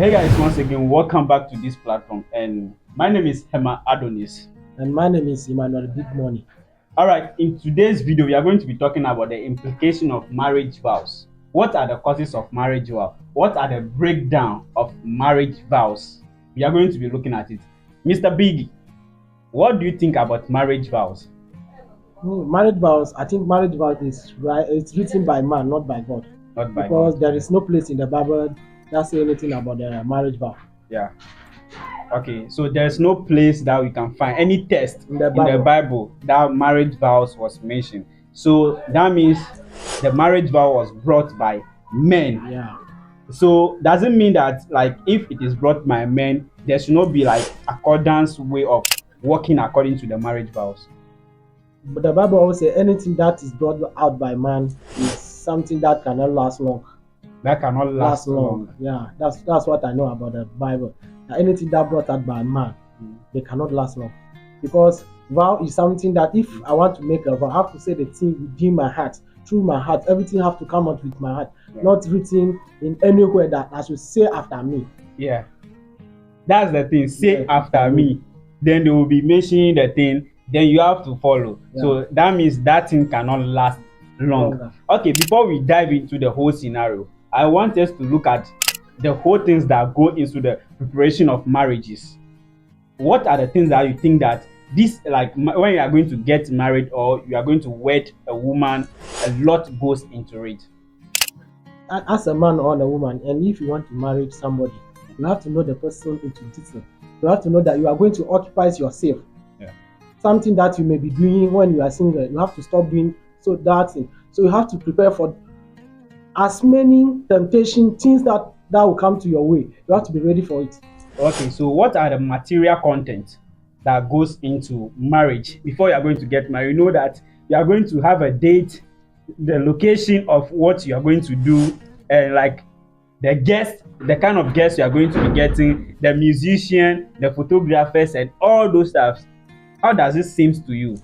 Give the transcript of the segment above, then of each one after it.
Hey guys, once again, welcome back to this platform. And my name is Hema Adonis. And my name is Emmanuel Big Money. All right, in today's video, we are going to be talking about the implication of marriage vows. What are the causes of marriage vow? What are the breakdown of marriage vows? We are going to be looking at it. Mr. Biggie, what do you think about marriage vows? Marriage vows, I think marriage vows is right. It's written by man, not by God, Not by because God. there is no place in the Bible that say anything about the marriage vow. Yeah. Okay, so there's no place that we can find any text In the in the Bible that marriage vows was mentioned. So that means the marriage vow was brought by men. Yeah, So does it mean that like if it is brought by men, there should not be like accordance way of working according to the marriage vows? but the Bible also say anything that is brought out by man is something that cannot last long. That cannot last long. Yeah, that's what I know about the Bible. That anything that brought out by man, Mm. they cannot last long, because vow is something that if I want to make a vow, I have to say the thing within my heart, through my heart. Everything have to come out with my heart, Yeah. not written in anywhere that I should say after me. Yeah. That's the thing. Say Yeah. after me. Then they will be mentioning the thing. Then you have to follow. Yeah. So that means that thing cannot last long. Longer. Okay, before we dive into the whole scenario, I want us to look at the whole things that go into the preparation of marriages. What are the things that you think that this, like when you are going to get married or you are going to wed a woman, a lot goes into it? As a man or a woman, and if you want to marry somebody, you have to know the person into detail. You have to know that you are going to occupy yourself. Yeah. Something that you may be doing when you are single, you have to stop doing so that thing. So you have to prepare for as many temptation things that will come to your way. You have to be ready for it. Okay, so what are the material content that goes into marriage before you are going to get married? You know that you are going to have a date, the location of what you are going to do, and like the guest, the kind of guests you are going to be getting, the musician, the photographers, and all those stuff. How does it seem to you?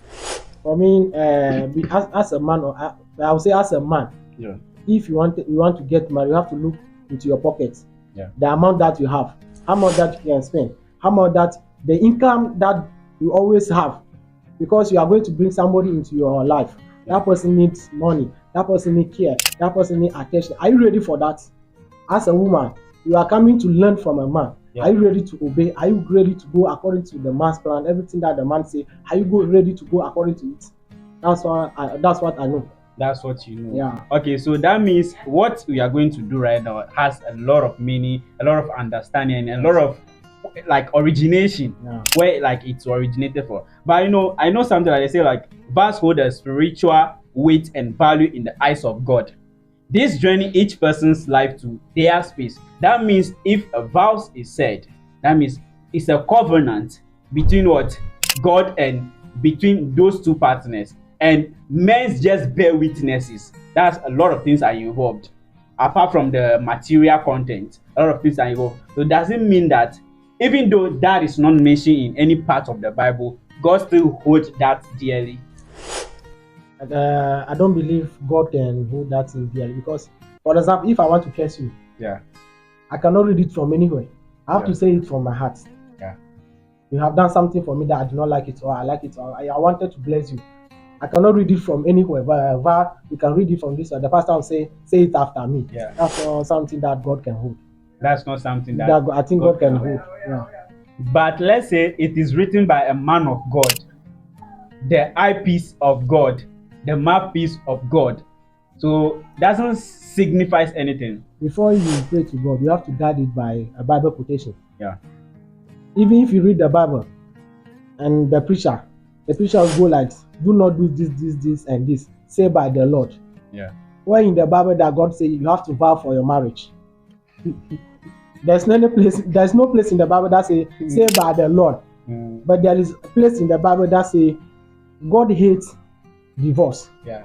For me, as a man, or I would say as a man, Yeah. if you want to get married, you have to look into your pockets. Yeah. The amount that you have, how much that you can spend, how much that the income that you always have, because you are going to bring somebody into your life. Yeah. That person needs money, that person needs care, that person needs attention. Are you ready for that? As a woman, you are coming to learn from a man. Yeah. Are you ready to obey? Are you ready to go according to the man's plan? Everything that the man say, are you ready to go according to it? That's what I know. That's what you know. Yeah. Okay, so that means what we are going to do right now has a lot of meaning, a lot of understanding, and a lot of like origination, Yeah. where like it's originated for. But I know something like they say like vows hold a spiritual weight and value in the eyes of God. This journey each person's life to their space. That means if a vows is said, that means it's a covenant between what God and between those two partners, and men's just bear witnesses. That's a lot of things are involved. Apart from the material content, a lot of things are involved. So does it mean that even though that is not mentioned in any part of the Bible, God still holds that dearly? And, I don't believe God can hold that in there, because, for example, if I want to curse you, Yeah. I cannot read it from anywhere. I have Yeah. to say it from my heart. Yeah. You have done something for me that I do not like it, or I like it, or I wanted to bless you. I cannot read it from anywhere, but you can read it from this. The pastor will say it after me. Yeah. That's not something that God can hold. That's not something that I think God can hold. Yeah. But let's say it is written by a man of God, the eyepiece of God, the mouthpiece of God. So doesn't signify anything. Before you pray to God, you have to guard it by a Bible quotation. Yeah. Even if you read the Bible and the preacher will go like, do not do this, and this. Say by the Lord. Yeah. Where in the Bible that God say you have to vow for your marriage? There's no place in the Bible that say by the Lord. But there is a place in the Bible that say God hates divorce. Yeah.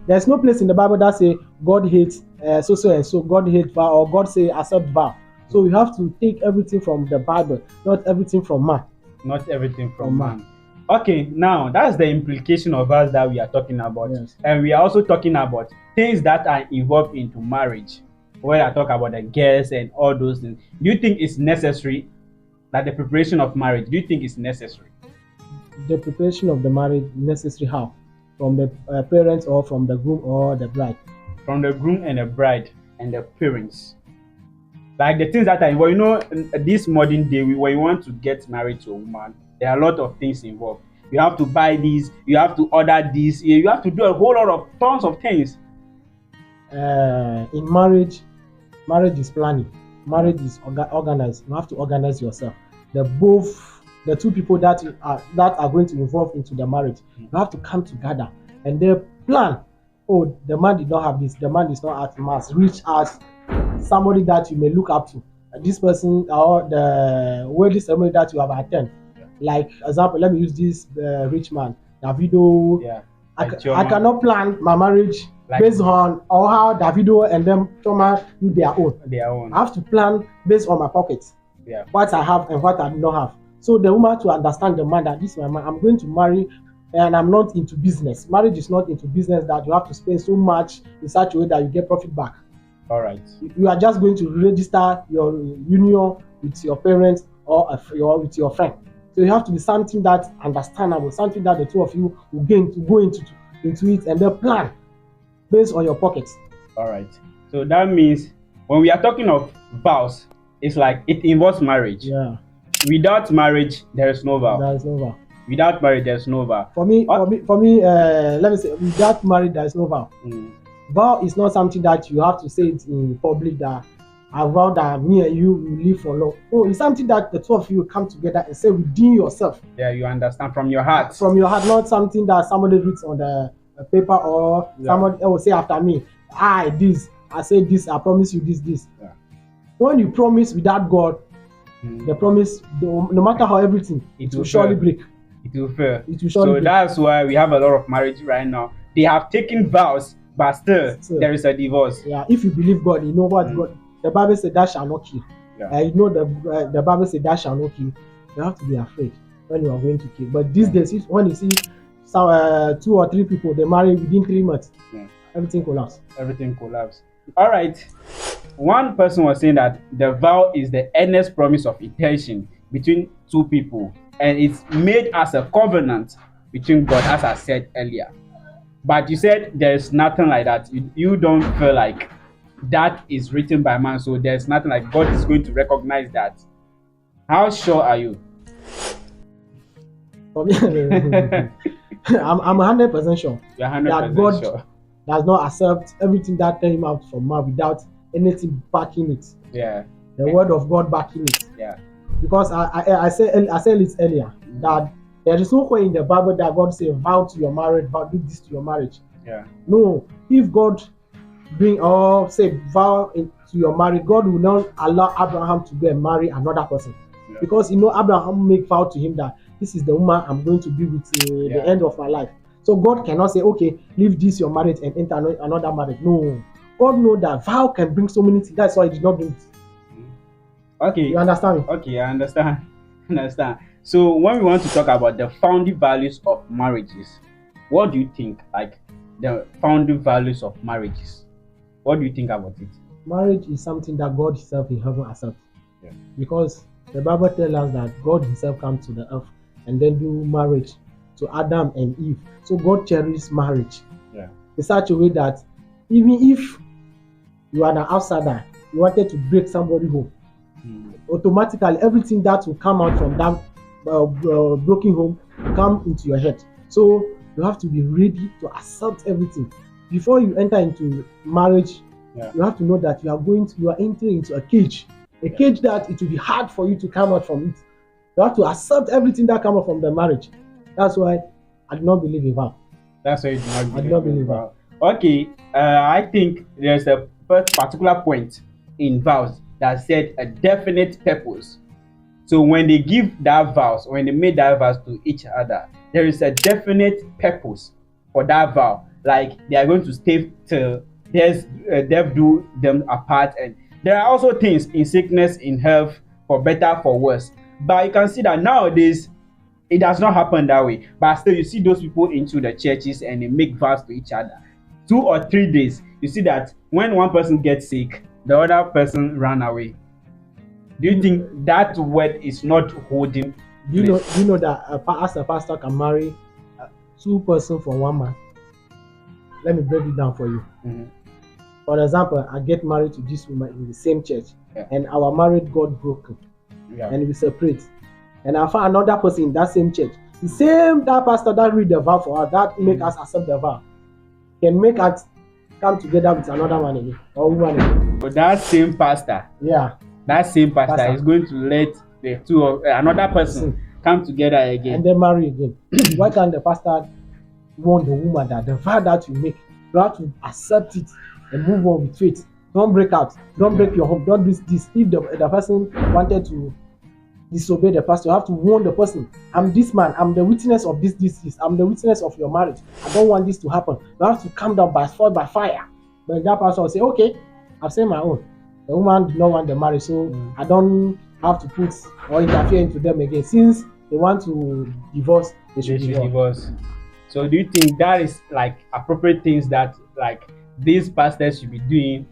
There's no place in the Bible that say God hates so and so. God hates vow, or God say accept vow. So you have to take everything from the Bible, not everything from man. Not everything from man. Okay, now that's the implication of us that we are talking about. Yes. And we are also talking about things that are involved into marriage. When I talk about the guests and all those things, do you think it's necessary that the preparation of marriage? Do you think it's necessary The preparation of the marriage necessary how? From the parents or from the groom or the bride? from the groom and the bride and the parents? Like the things that are involved, in this modern day, when you want to get married to a woman, there are a lot of things involved. You have to buy this, you have to order this, you have to do a whole lot of tons of things. In marriage, marriage is planning. Marriage is organized. You have to organize yourself. The two people that are going to involve into the marriage, you have to come together and they plan. Oh, the man did not have this. The man is not at mass. Reach as somebody that you may look up to. This person or the wedding ceremony that you have attended. Like example, let me use this rich man, Davido. Yeah. I cannot plan my marriage Like- based on or how Davido and them Choma do their own. Their own. I have to plan based on my pockets, Yeah. what I have and what I do not have. So the woman to understand the man that this is my man, I'm going to marry and I'm not into business. Marriage is not into business that you have to spend so much in such a way that you get profit back. All right. You are just going to register your union with your parents or with your friend. So you have to be something that's understandable, something that the two of you will go into it and then plan based on your pockets. All right. So that means when we are talking of vows, it's like it involves marriage. Yeah, Without marriage, there is no vow. there is no vow. Without marriage, there is no vow. For me, What? let me say, without marriage, there is no vow. Mm. Vow is not something that you have to say it in public that I vow that me and you will live for long. Oh, it's something that the two of you will come together and say within yourself, Yeah, you understand from your heart. from your heart, not something that somebody reads on the paper or Yeah. somebody will say after me, I say this, I promise you this. Yeah. When you promise without God, the promise, no matter how everything, it will surely fail. break. It will fail. It will surely So break. that's why we have a lot of marriage right now. They have taken vows, but still there is a divorce. Yeah, if you believe God, you know what God. The Bible said that shall not kill. Yeah. You know the Bible said that shall not kill. You have to be afraid when you are going to kill. But these days, when you see some 2 or 3 people they marry within 3 months, everything collapses. Everything collapsed. All right. One person was saying that the vow is the earnest promise of intention between two people, and it's made as a covenant between God, as I said earlier. But you said there's nothing like that. You don't feel like that is written by man, so there's nothing like God is going to recognize that. How sure are you? For me, I'm 100% sure You're that 100% God sure. does not accept everything that came out from man without anything backing it. Yeah. The word of God backing it. Yeah. Because I said it earlier that there is no way in the Bible that God say vow to your marriage, vow do this to your marriage. Yeah. No, if God bring or say vow to your marriage, God will not allow Abraham to go and marry another person. Yeah. Because Abraham make vow to him that this is the woman I'm going to be with the end of my life. So God cannot say, okay, leave this your marriage and enter another marriage. No, God know that vow can bring so many things. That's why He did not bring it. Okay. You understand me? Okay, I understand. Understand. So when we want to talk about the founding values of marriages, what do you think? Like the founding values of marriages. What do you think about it? Marriage is something that God Himself in heaven accepts. Yeah. Because the Bible tells us that God Himself comes to the earth and then do marriage to Adam and Eve. So God cherishes marriage in such a way that even if you are an outsider, you wanted to break somebody home, automatically everything that will come out from that broken home will come into your head. So you have to be ready to accept everything. Before you enter into marriage, you have to know that you are entering into a cage that it will be hard for you to come out from it. You have to accept everything that comes out from the marriage. That's why I do not believe in vow. That's why you do not believe. I do not believe vow. Okay, I think there's a particular point in vows that said a definite purpose. So when they give that vows, when they make that vows to each other, there is a definite purpose for that vow. Like they are going to stay till death do them apart, and there are also things in sickness, in health, for better, for worse. But you can see that nowadays it does not happen that way. But still, you see those people into the churches and they make vows to each other. 2 or 3 days, you see that when one person gets sick, the other person ran away. Do you think that word is not holding? Do you know that as a pastor can marry two persons for one man? Let me break it down for you. Mm-hmm. For example, I get married to this woman in the same church, Yeah. and our marriage got broken, Yeah. and we separate. And I found another person in that same church, the same that pastor that read the vow for us, that make us accept the vow, can make us come together with another man again or woman again. But that same pastor, Yeah, that same pastor Pastor. is going to let the two of another person come together again. and then marry again. Why can't the pastor warn the woman that the vow that you make, you have to accept it and move on with faith? Don't break out. Don't break your home. Don't do this. If the person wanted to disobey the pastor, you have to warn the person. I'm this man. I'm the witness of this. I'm the witness of your marriage. I don't want this to happen. You have to calm down by sword, by fire. But that pastor will say, okay, I've said my own. The woman did not want the marriage, so I don't have to put or interfere into them again. Since they want to divorce, they should divorce. So do you think that is like appropriate things that like these pastors should be doing?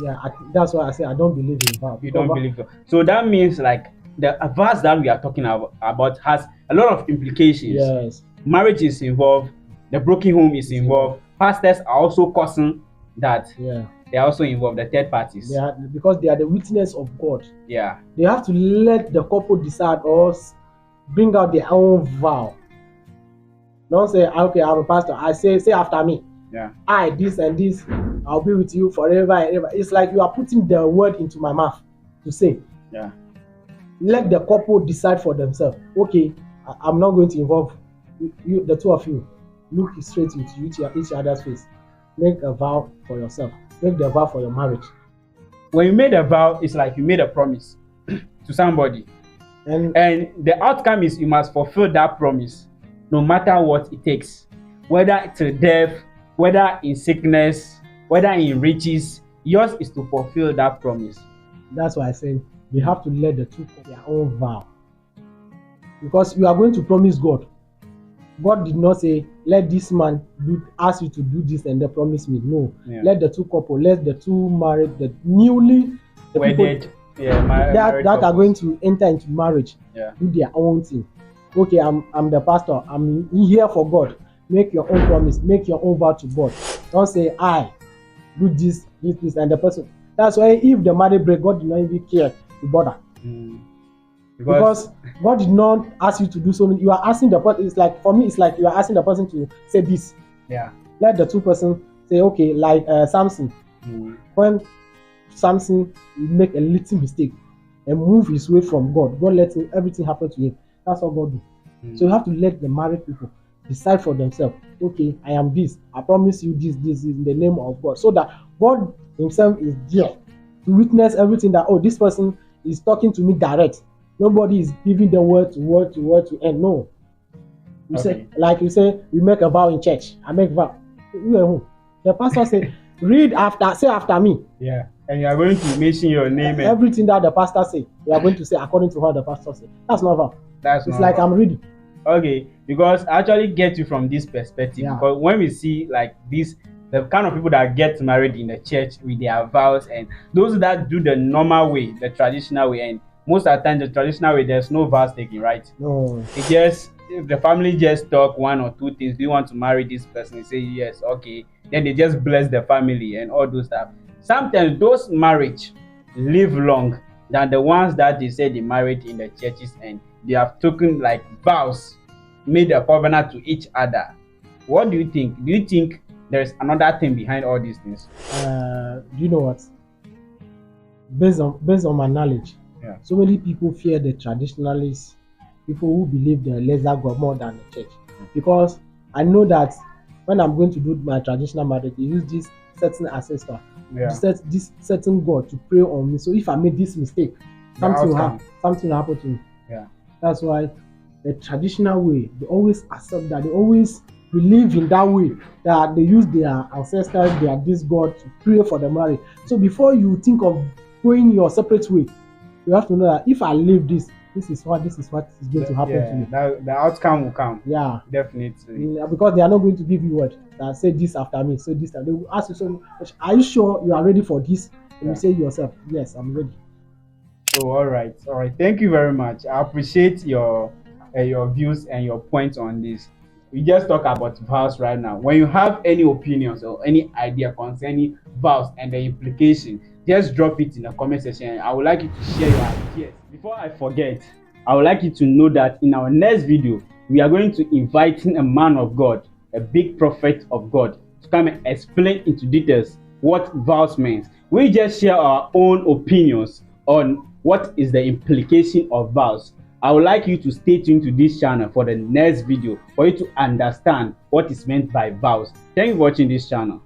Yeah, that's why I say I don't believe in vow. You don't believe so. So that means like the verse that we are talking about has a lot of implications. Yes. Marriage is involved, the broken home is involved. Pastors are also causing that. Yeah. They are also involved, the third parties. They are, because they are the witness of God. Yeah. They have to let the couple decide or bring out their own vow. Don't say, okay, I'm a pastor. I say after me. Yeah. I, this and this, I'll be with you forever and ever. It's like you are putting the word into my mouth to say. Yeah. Let the couple decide for themselves. Okay, I'm not going to involve you, the two of you. Look straight into each other's face. Make a vow for yourself. Make the vow for your marriage. When you made a vow, it's like you made a promise to somebody. And the outcome is you must fulfill that promise no matter what it takes. Whether till death, whether in sickness, whether in riches, yours is to fulfill that promise. That's why I say you have to let the two of their own vow. Because you are going to promise God. God did not say, let this man ask you to do this and then promise me. No. Yeah. Let the two couple, let the two married, the newly the wedded, that are going to enter into marriage, do their own thing. Okay, I'm the pastor. I'm here for God. Make your own promise. Make your own vow to God. Don't say, I do this, and the person. That's why if the marriage break, God did not even care to bother. Because God did not ask you to do so many. You are asking the person. It's like, for me, it's like you are asking the person to say this. Yeah. Let the two person say, okay, like Samson. When Samson make a little mistake and move his way from God, God let everything happen to him. That's what God do. So you have to let the married people decide for themselves. Okay, I am this. I promise you this in the name of God. So that God himself is there to witness everything that, oh, this person is talking to me direct. Nobody is giving the word to end. No. You say, like you say, we make a vow in church. I make vow. The pastor say, say after me. Yeah. And you are going to mention your name. Everything that the pastor say, you are going to say according to what the pastor say. That's not vow. It's like I'm reading. Okay, because I actually get you from this perspective. Yeah. Because when we see like this, the kind of people that get married in the church with their vows, and those that do the normal way, the traditional way, and most of the time the traditional way, there's no vows taken, right? No. It just, if the family just talk one or two things, do you want to marry this person? They say yes, okay. Then they just bless the family and all those stuff. Sometimes those marriage live long than the ones that they say they married in the churches and they have taken like vows, made a covenant to each other. What do you think? Do you think there's another thing behind all these things? Do you know what? Based on my knowledge, so many people fear the traditionalists, people who believe the lesser God more than the church. Because I know that when I'm going to do my traditional marriage, they use this certain ancestor, this certain God to pray on me. So if I make this mistake, something will happen to me. Yeah. That's why the traditional way, they always accept that, they always believe in that way, that they use their ancestors, this God to pray for the marriage. So before you think of going your separate way, you have to know that if I leave this is what is going to happen to me. The outcome will come. Yeah, definitely. Because they are not going to give you word that say this after me, say this. They will ask you, so are you sure you are ready for this? and you Yeah. say yourself, yes, I'm ready. Oh, all right, all right. Thank you very much. I appreciate your views and your points on this. We just talk about vows right now. When you have any opinions or any idea concerning vows and the implication, just drop it in the comment section. I would like you to share your ideas. Before I forget, I would like you to know that in our next video, we are going to invite in a man of God, a big prophet of God, to come and explain into details what vows means. We just share our own opinions on what is the implication of vows. I would like you to stay tuned to this channel for the next video for you to understand what is meant by vows. Thank you for watching this channel.